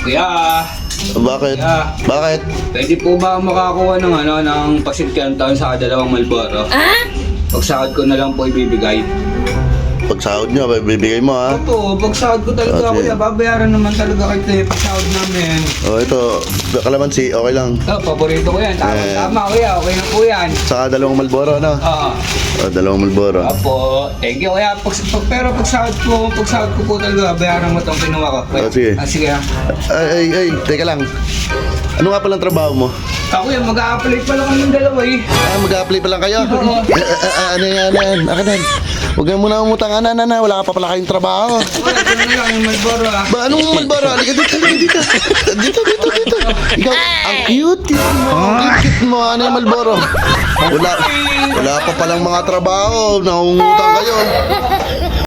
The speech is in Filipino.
Kuya, Bakit? kuya, Bakit? pwede po ba ako makakuha ng ng pasikyantaon sa 2 Malboro? Pagsahod ko na lang po ibibigay. Pagsahod nyo, bibigay mo ha? Opo, pagsahod ko talaga kuya, babayaran naman talaga kayo pagsahod namin. O ito, kalamansi, okay lang. Paborito ko yan. Tama, tama kuya, okay na po yan. Saka 2 Malboro, no? Oo. O, 2 Malboro. Opo, thank you kuya. Pero pagsahod ko po talaga, bayaran mo itong kinuha ko. Kuya. Sige. Sige ha. Ay, teka lang. Ano nga palang trabaho mo? Ako yan, mag-a-apply pa lang kami dalawa eh. Mag-a-apply pa lang kayo? Oo. Ano yan? Akin yan. Huwag ka muna umutang, wala ka pa pala kayong trabaho. Wala, ito na lang yung Malboro ah. Ba, anong Malboro? Halika dito. Dito. Ikaw, ang cute mo. Ang cute mo. Ano yung Malboro? Wala pa palang mga trabaho. Nangungutang kayo.